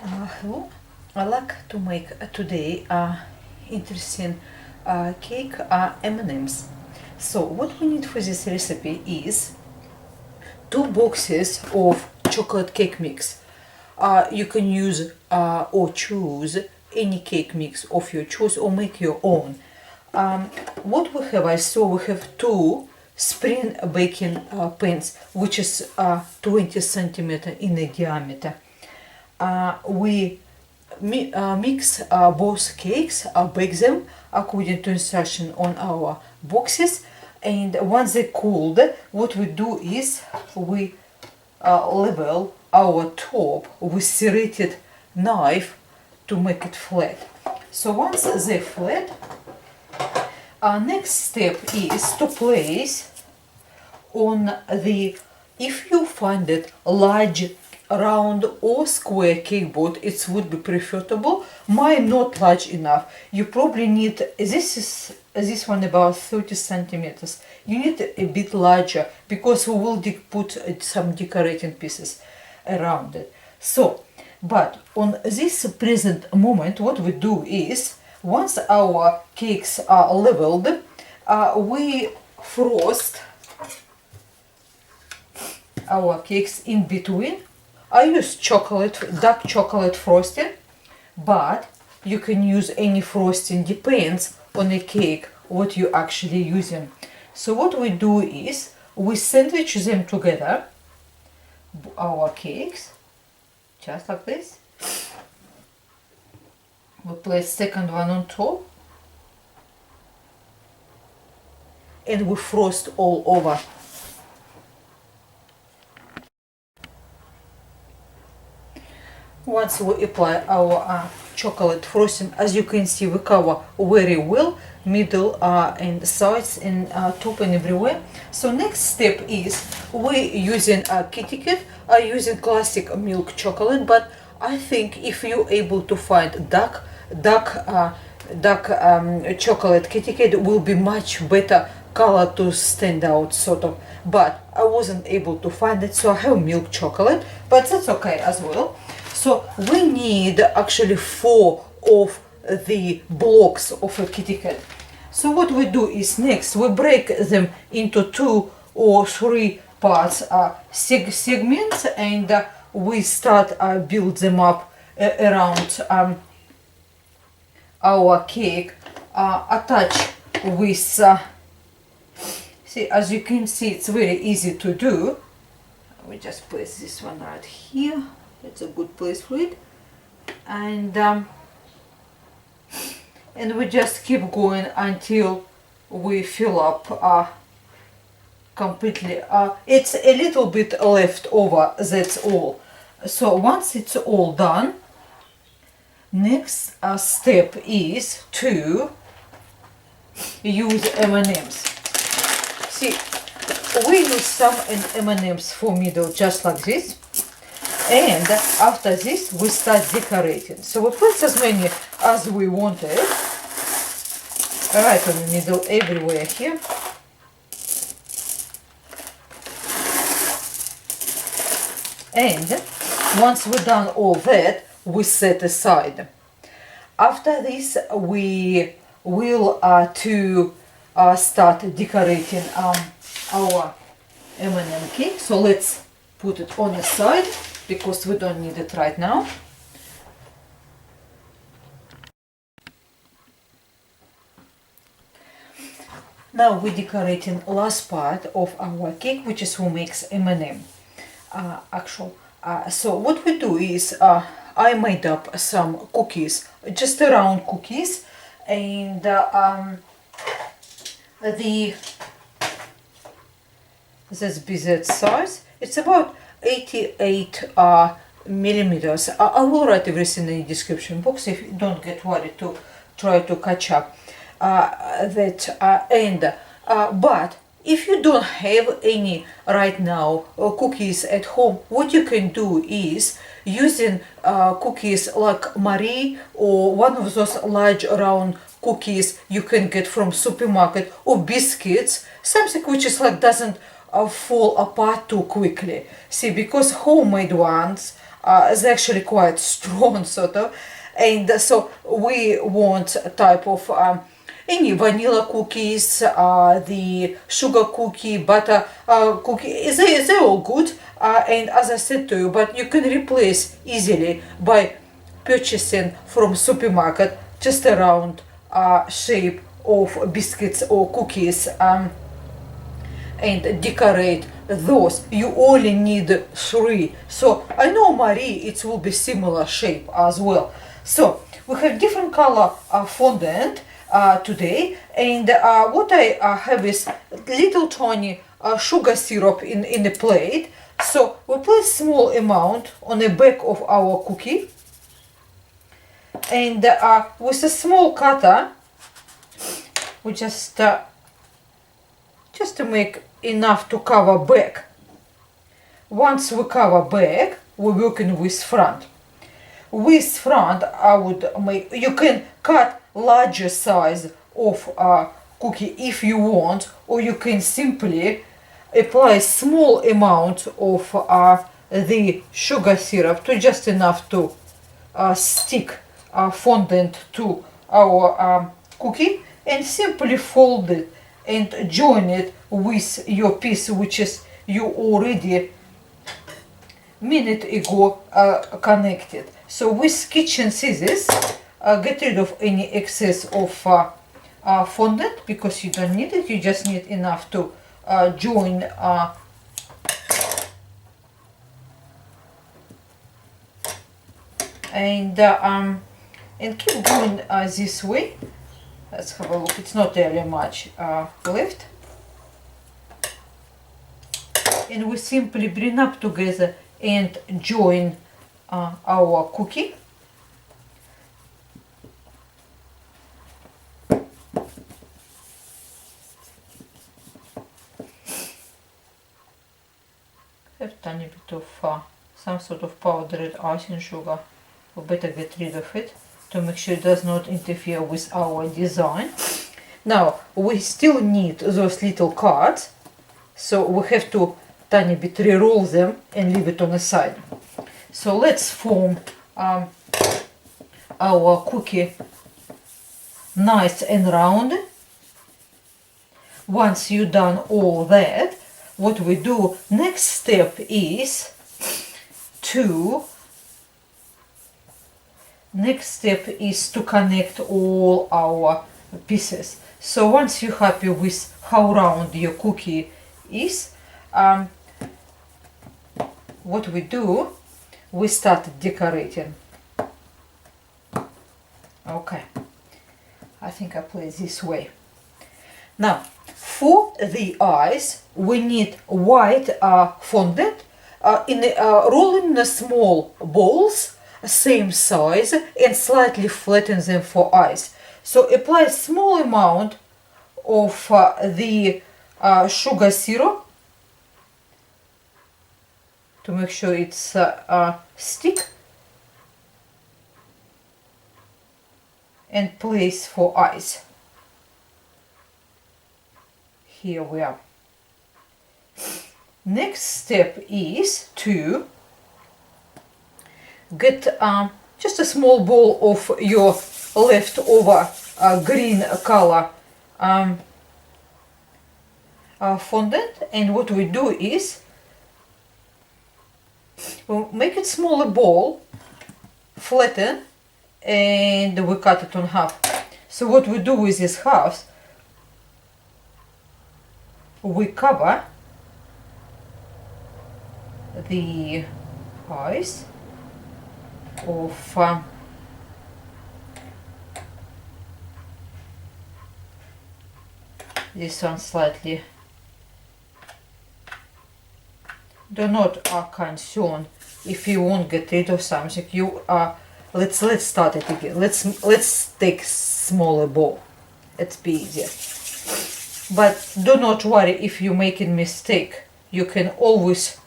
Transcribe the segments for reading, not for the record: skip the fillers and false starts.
Hello, I like to make today interesting cake M&Ms. So what we need for this recipe is 2 boxes of chocolate cake mix. You can use or choose any cake mix of your choice or make your own. What we have, I saw we have 2 spring baking pans, which is 20 centimeter in the diameter. We mix both cakes, bake them according to instruction on our boxes, and once they cooled, what we do is we level our top with serrated knife to make it flat. So once they're flat, our next step is to place on the, if you find it large round or square cake board, it would be preferable. Mine not large enough. You probably need, this one about 30 centimeters. You need a bit larger because we will put some decorating pieces around it. So, but on this present moment, what we do is, once our cakes are leveled, we frost our cakes in between. I use dark chocolate frosting, but you can use any frosting, depends on the cake what you're actually using. So what we do is we sandwich them together, our cakes, just like this. We place second one on top and we frost all over. Once we apply our chocolate frosting, as you can see, we cover very well middle and sides and top and everywhere. So next step is we using KitKat. I'm using classic milk chocolate, but I think if you're able to find dark chocolate KitKat, will be much better color to stand out, sort of. But I wasn't able to find it, so I have milk chocolate, but that's okay as well. So we need actually 4 of the blocks of a KitKat. So what we do is, next we break them into 2 or 3 parts, segments, and we start build them up around our cake, attach with see, as you can see, it's very easy to do. We just place this one right here. It's a good place for it, and we just keep going until we fill up completely. It's a little bit left over, that's all. So once it's all done, next step is to use M&Ms. See, we use some M&Ms for middle, just like this. And after this, we start decorating. So we put as many as we wanted, right on the middle, everywhere here. And once we've done all that, we set aside. After this, we will start decorating our M&M cake. So let's put it on the side, because we don't need it right now. Now we're decorating last part of our cake, which is who makes M&M actual. So what we do is, I made up some cookies, just round cookies, and this biscuit size, it's about 88 millimeters. I will write everything in the description box if you don't get worried to try to catch up but if you don't have any right now cookies at home, what you can do is using cookies like Marie, or one of those large round cookies you can get from supermarket, or biscuits, something which is like doesn't fall apart too quickly. See, because homemade ones is actually quite strong, sort of. And so we want a type of any vanilla cookies, the sugar cookie, butter cookie, they're all good. And as I said to you, but you can replace easily by purchasing from supermarket just a round shape of biscuits or cookies, and decorate those. You only need 3. So I know Marie, it will be similar shape as well. So we have different color fondant today, and what I have is little tiny sugar syrup in a plate. So we place small amount on the back of our cookie, and with a small cutter we just to make enough to cover back. Once we cover back, we're working with front. With front, I would make, you can cut larger size of cookie if you want, or you can simply apply small amount of the sugar syrup to just enough to stick fondant to our cookie, and simply fold it and join it with your piece, which is you already minute ago connected. So with kitchen scissors, get rid of any excess of fondant, because you don't need it. You just need enough to join and keep going this way. Let's have a look. It's not really much left. And we simply bring up together and join our cookie. Have a tiny bit of some sort of powdered icing sugar. We better get rid of it to make sure it does not interfere with our design. Now we still need those little cards, so we have to tiny bit re-roll them and leave it on the side. So let's form our cookie nice and round. Once you've done all that, what we do next step is to connect all our pieces. So once you're happy with how round your cookie is, what we do, we start decorating. Okay, I think I play this way. Now for the eyes we need white fondant roll in the small balls, same size, and slightly flatten them for eyes. So apply small amount of the sugar syrup to make sure it's stick, and place for eyes. Here we are. Next step is to get just a small ball of your leftover green color fondant, and what we do is we'll make it smaller ball, flatten, and we cut it on half. So what we do with these halves, we cover the eyes of this one slightly. Do not concern if you won't get rid of something. You let's start it again. Let's take smaller ball. It's be easier. But do not worry if you make a mistake. You can always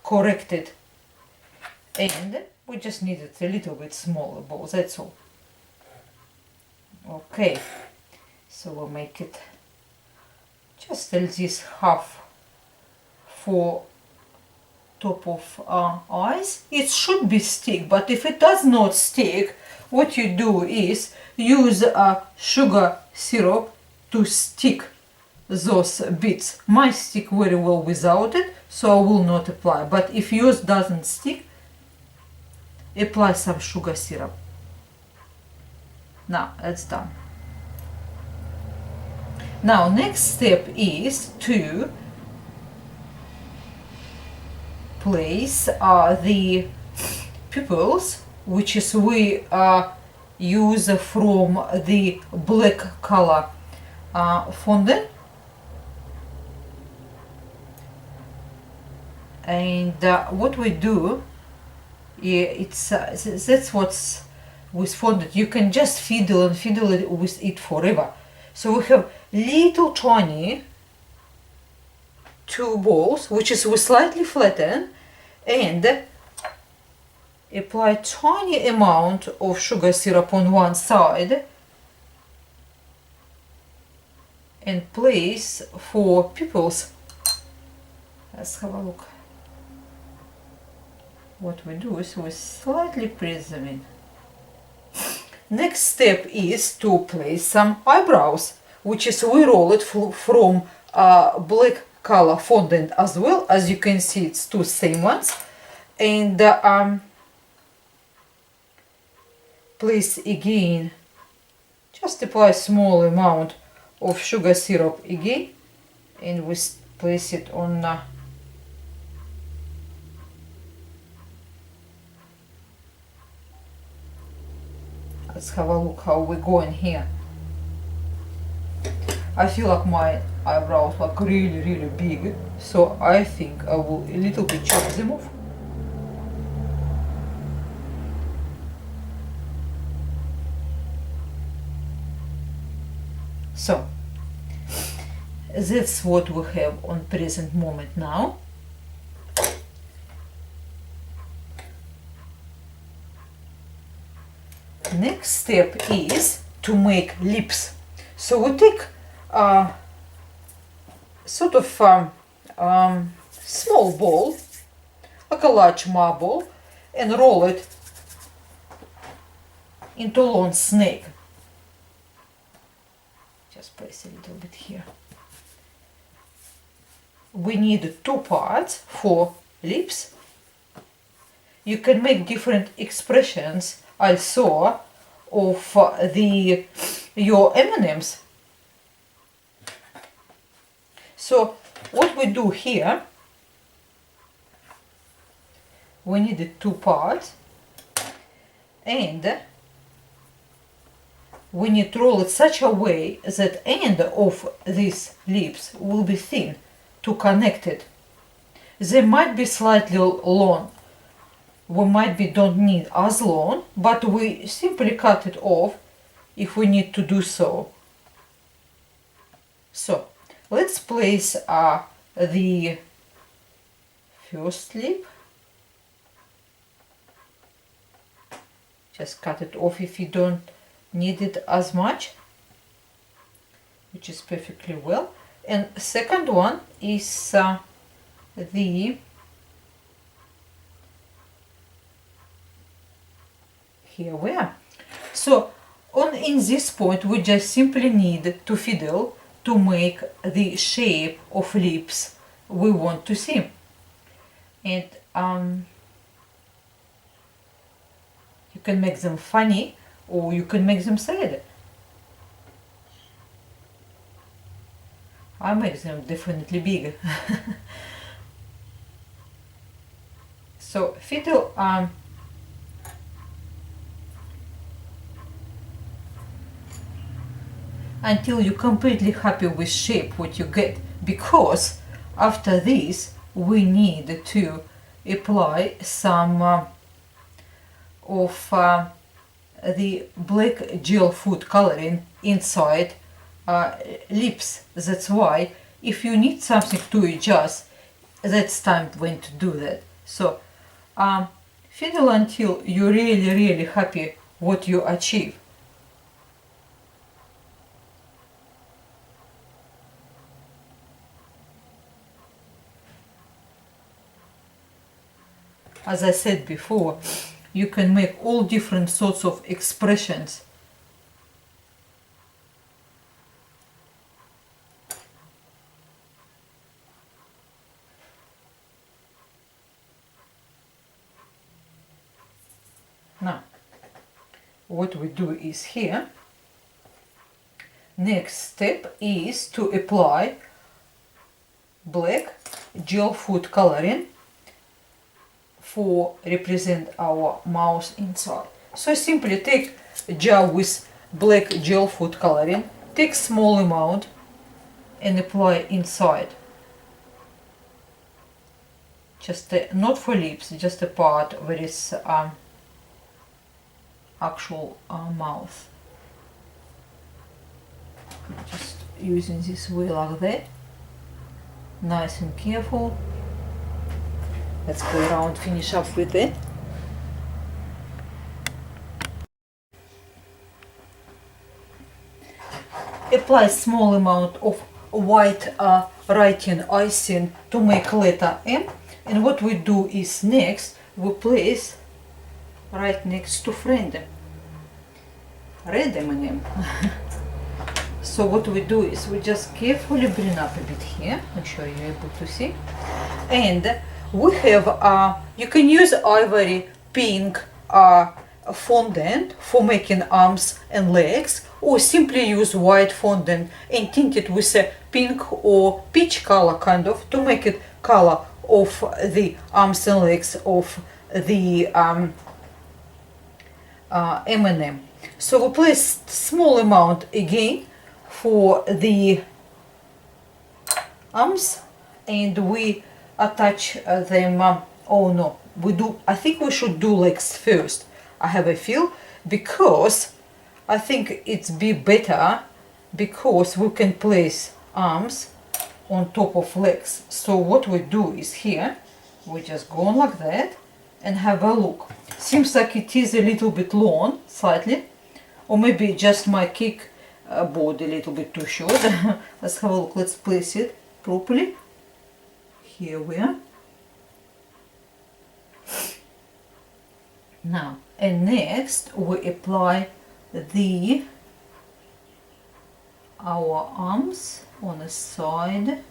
correct it. And we just needed a little bit smaller ball. That's all. Okay. So we'll make it just this half for top of ice. It should be stick, but if it does not stick, what you do is use sugar syrup to stick those bits. Might stick very well without it, so I will not apply. But if yours doesn't stick, apply some sugar syrup. Now it's done. Now next step is to place the pupils, which is we use from the black color fondant, and what we do, it's that's what's with fondant. You can just fiddle and fiddle it with it forever. So we have little tiny two balls, which is we slightly flatten, and apply tiny amount of sugar syrup on one side and place for pupils. Let's have a look. What we do is we slightly press them in. Next step is to place some eyebrows, which is we roll it from black color fondant as well. As you can see, it's two same ones, and place again, just apply small amount of sugar syrup again, and we place it on let's have a look how we're going here. I feel like my eyebrows look really big, so I think I will a little bit chop them off. So that's what we have on present moment now. Next step is to make lips. So we take sort of small ball, like a large marble, and roll it into long snake. Just place a little bit here. We need two parts for lips. You can make different expressions also of your M&Ms. So what we do here, we need two parts, and we need to roll it such a way that end of these lips will be thin to connect it. They might be slightly long. We might be don't need as long, but we simply cut it off if we need to do so. So let's place the first lip. Just cut it off if you don't need it as much, which is perfectly well. And second one is the here we are. So in this point we just simply need to fiddle to make the shape of lips we want to see. And you can make them funny or you can make them sad. I make them definitely big. So fiddle until you're completely happy with shape what you get, because after this we need to apply some of the black gel food coloring inside lips. That's why if you need something to adjust, that's time when to do that. So fiddle until you're really happy what you achieve. as I said before, you can make all different sorts of expressions. Now, what we do is here, next step is to apply black gel food coloring for represent our mouth inside. So simply take a jar with black gel food coloring, take small amount and apply inside. Just not for lips, just a part where it's actual mouth. Just using this way like that, nice and careful. Let's go around, finish up with it. Apply small amount of white writing icing to make letter M. And what we do is next we place right next to friend red M&M. So what we do is we just carefully bring up a bit here, make sure you're able to see. And we have, you can use ivory pink fondant for making arms and legs, or simply use white fondant and tint it with a pink or peach color kind of to make it color of the arms and legs of the M&M. So we place small amount again for the arms and we attach them. Oh no, I think we should do legs first, I have a feel, because I think it's be better because we can place arms on top of legs. So what we do is here we just go on like that and have a look. Seems like it is a little bit long, slightly, or maybe just my cake board a little bit too short. Let's have a look, let's place it properly. Here we are. Now, and next we apply our arms on the side.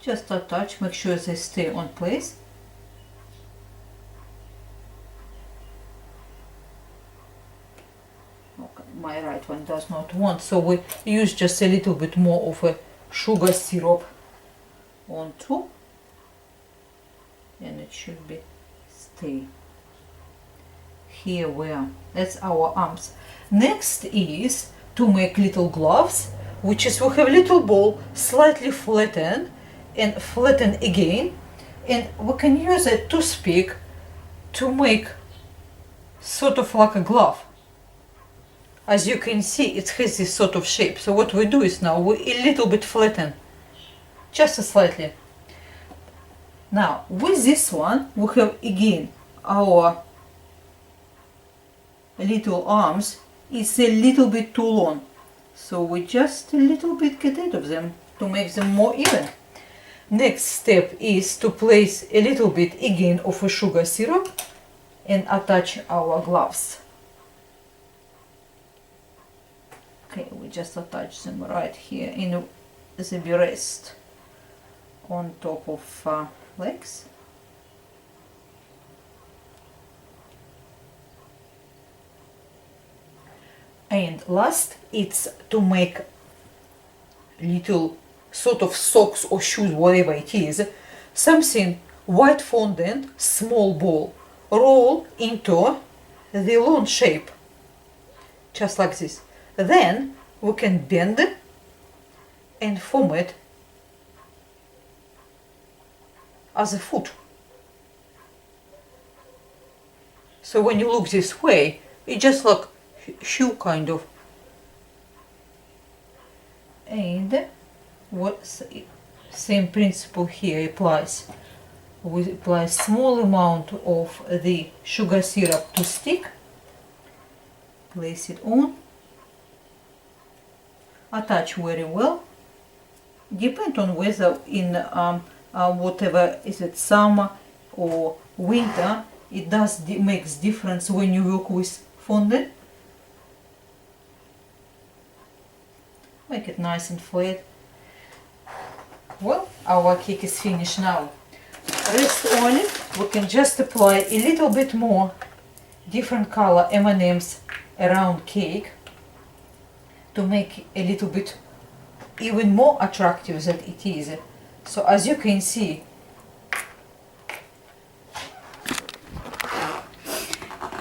Just attach, make sure they stay on place. Okay, my right one does not want, so we use just a little bit more of a sugar syrup on top, and it should be stay. Here we are, that's our arms. Next is to make little gloves, which is we have little ball slightly flattened and flatten again, and we can use a toothpick to make sort of like a glove. As you can see, it has this sort of shape. So what we do is now we a little bit flatten, just slightly. Now with this one we have again our little arms. It's a little bit too long, so we just a little bit get rid of them to make them more even. Next step is to place a little bit again of a sugar syrup and attach our gloves. Okay, we just attach them right here in the rest on top of legs. And last, it's to make little sort of socks or shoes, whatever it is, something white fondant, small ball, roll into the long shape, just like this. Then we can bend it and form it as a foot. So when you look this way, it just like shoe kind of. And what same principle here applies. We apply small amount of the sugar syrup to stick, place it on, attach very well. Depend on whether in whatever is it, summer or winter, it does makes difference when you work with fondant. Make it nice and flat. Well, our cake is finished now. Rest on it, we can just apply a little bit more different color M&Ms around cake to make a little bit even more attractive than it is. So as you can see,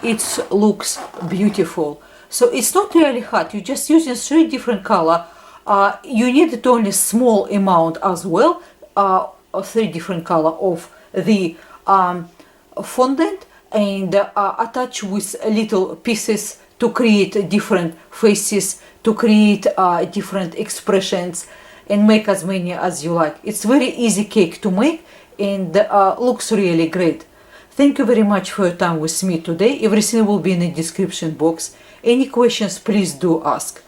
it looks beautiful. So it's not really hard, you're just using 3 different color. You need only small amount as well, 3 different color of the fondant, and attach with little pieces to create different faces, to create different expressions, and make as many as you like. It's very easy cake to make and looks really great. Thank you very much for your time with me today. Everything will be in the description box. Any questions, please do ask.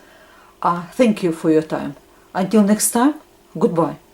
Thank you for your time. Until next time, goodbye.